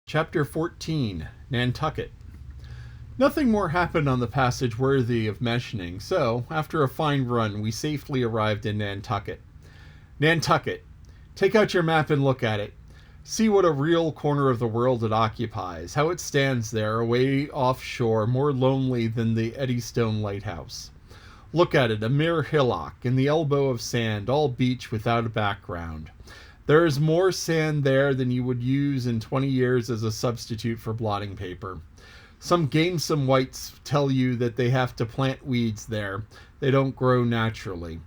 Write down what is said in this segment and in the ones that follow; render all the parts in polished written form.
Chapter 14, Nantucket. Nothing more happened on the passage worthy of mentioning, so, after a fine run, we safely arrived in Nantucket. Nantucket. Take out your map and look at it. See what a real corner of the world it occupies, how it stands there, away offshore, more lonely than the Eddystone Lighthouse. Look at it, a mere hillock, in the elbow of sand, all beach without a background. There is more sand there than you would use in 20 years as a substitute for blotting paper. Some gamesome whites tell you that they have to plant weeds there. They don't grow naturally.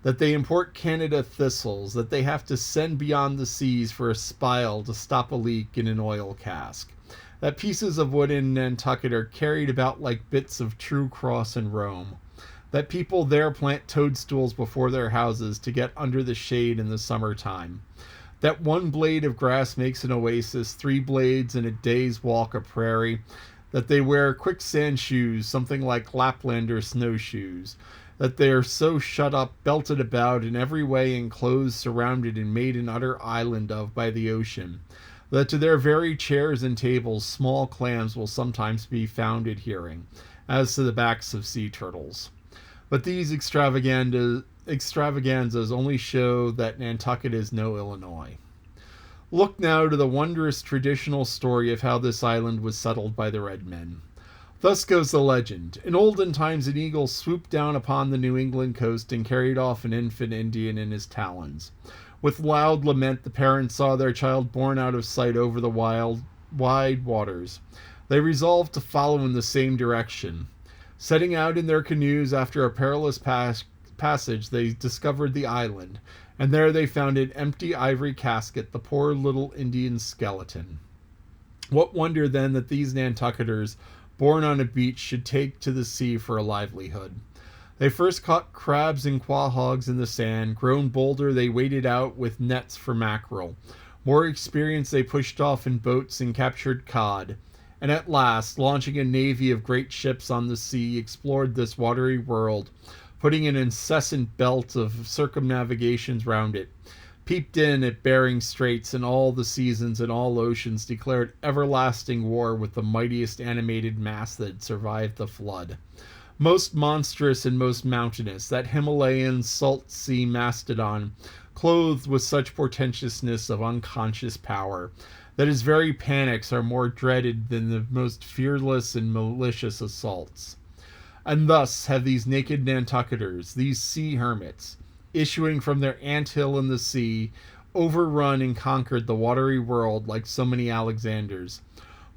That they import Canada thistles, that they have to send beyond the seas for a spile to stop a leak in an oil cask. That pieces of wood in Nantucket are carried about like bits of true cross in Rome. That people there plant toadstools before their houses to get under the shade in the summertime. That one blade of grass makes an oasis, 3 blades in a day's walk a prairie. That they wear quicksand shoes, something like Laplander snowshoes. That they are so shut up, belted about, in every way enclosed, surrounded, and made an utter island of by the ocean. That to their very chairs and tables small clams will sometimes be found adhering, as to the backs of sea turtles. But these extravaganzas only show that Nantucket is no Illinois. Look now to the wondrous traditional story of how this island was settled by the red men. Thus goes the legend. In olden times an eagle swooped down upon the New England coast and carried off an infant Indian in his talons. With loud lament the parents saw their child borne out of sight over the wide waters. They resolved to follow in the same direction. Setting out in their canoes after a perilous passage, they discovered the island, and there they found an empty ivory casket, the poor little Indian skeleton. What wonder then that these Nantucketers, born on a beach, should take to the sea for a livelihood. They first caught crabs and quahogs in the sand. Grown bolder, they waded out with nets for mackerel. More experienced, they pushed off in boats and captured cod. And at last, launching a navy of great ships on the sea, explored this watery world, putting an incessant belt of circumnavigations round it, peeped in at Bering Straits, and all the seasons and all oceans declared everlasting war with the mightiest animated mass that had survived the flood. Most monstrous and most mountainous, that Himalayan salt sea mastodon, clothed with such portentousness of unconscious power, that his very panics are more dreaded than the most fearless and malicious assaults. And thus have these naked Nantucketers, these sea hermits, issuing from their anthill in the sea, overrun and conquered the watery world like so many Alexanders,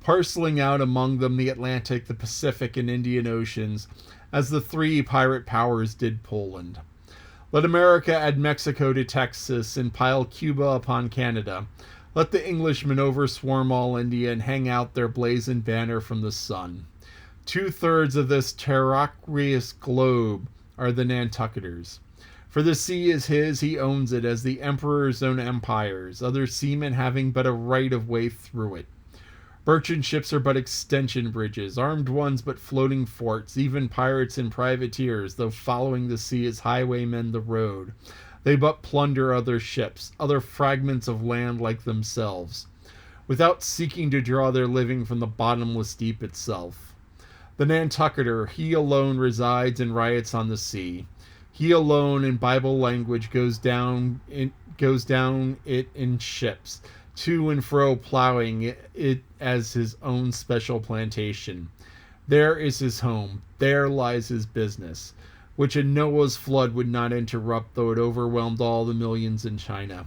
parceling out among them the Atlantic, the Pacific, and Indian Oceans, as the 3 pirate powers did Poland. Let America add Mexico to Texas, and pile Cuba upon Canada. Let the Englishmen overswarm all India and hang out their blazoned banner from the sun. 2/3 of this terraqueous globe are the Nantucketers. For the sea is his, he owns it, as the emperors own empires, other seamen having but a right of way through it. Merchant ships are but extension bridges, armed ones but floating forts, even pirates and privateers, though following the sea as highwaymen the road. They but plunder other ships, other fragments of land like themselves, without seeking to draw their living from the bottomless deep itself. The Nantucketer, he alone resides and riots on the sea. He alone, in Bible language, goes down it in ships, to and fro plowing it as his own special plantation. There is his home. There lies his business, which a Noah's flood would not interrupt, though it overwhelmed all the millions in China.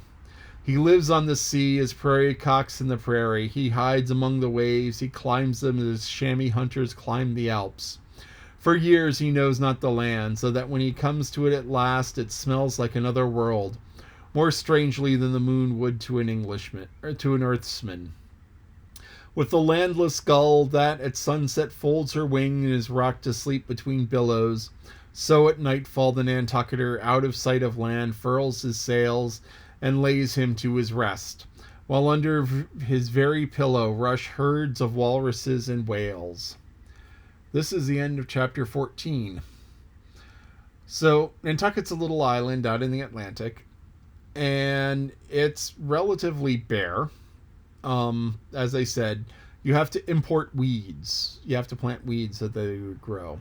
He lives on the sea as prairie cocks in the prairie. He hides among the waves. He climbs them as chamois hunters climb the Alps. For years he knows not the land, so that when he comes to it at last, it smells like another world, more strangely than the moon would to an Englishman, or to an earthsman. With the landless gull that at sunset folds her wing and is rocked to sleep between billows, so at nightfall the Nantucketer, out of sight of land, furls his sails and lays him to his rest, while under his very pillow rush herds of walruses and whales. This is the end of chapter 14. So, Nantucket's a little island out in the Atlantic, and it's relatively bare. As I said, you have to import weeds. You have to plant weeds so that they would grow.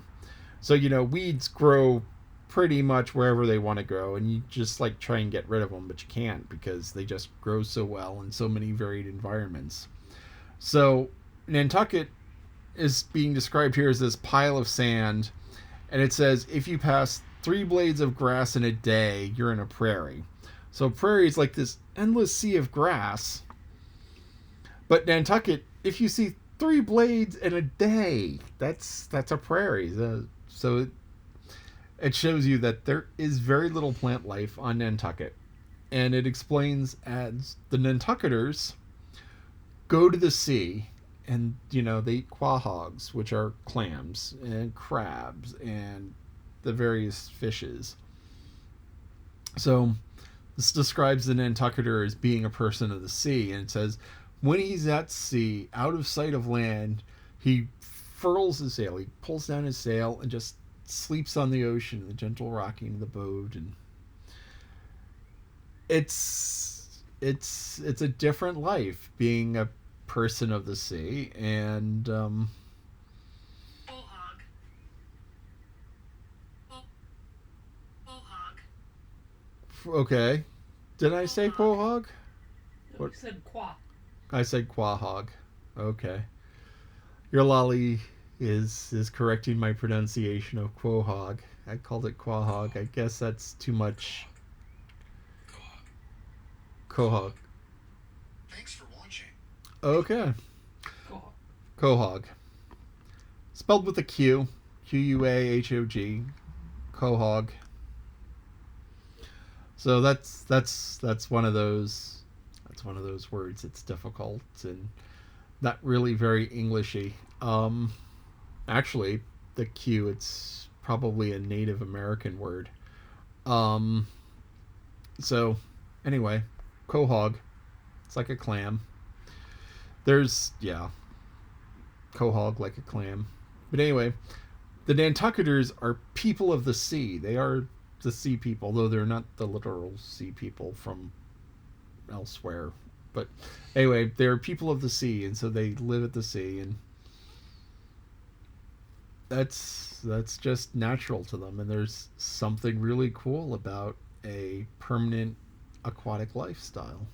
So weeds grow pretty much wherever they want to grow, and you just like try and get rid of them, but you can't because they just grow so well in so many varied environments. So Nantucket is being described here as this pile of sand, and it says if you pass 3 blades of grass in a day, you're in a prairie. So prairie is like this endless sea of grass, but Nantucket, if you see 3 blades in a day, that's a prairie. So it shows you that there is very little plant life on Nantucket, and it explains as the Nantucketers go to the sea, and they eat quahogs, which are clams and crabs and the various fishes. So this describes the Nantucketer as being a person of the sea, and it says when he's at sea, out of sight of land, he furls his sail, he pulls down his sail, and just sleeps on the ocean, the gentle rocking of the boat, and it's a different life being a person of the sea, and Quahog. Quahog. okay, did I say Quahog. quahog? No, What? you said qua. I said quahog. Okay, your lolly is correcting my pronunciation of quahog. I called it quahog. I guess that's too much. Co-hog. Quahog. Thanks for watching. Okay, Quahog. quahog. Spelled with a Q. Quahog. Quahog. So that's one of those. That's one of those words. It's difficult and not really very Englishy. Actually, the Q. It's probably a Native American word. Um, so anyway, quahog. It's like a clam. There's quahog like a clam. But anyway, the Nantucketers are people of the sea. They are the sea people, though they're not the literal sea people from elsewhere. But anyway, they're people of the sea, and so they live at the sea, and that's just natural to them. And there's something really cool about a permanent aquatic lifestyle.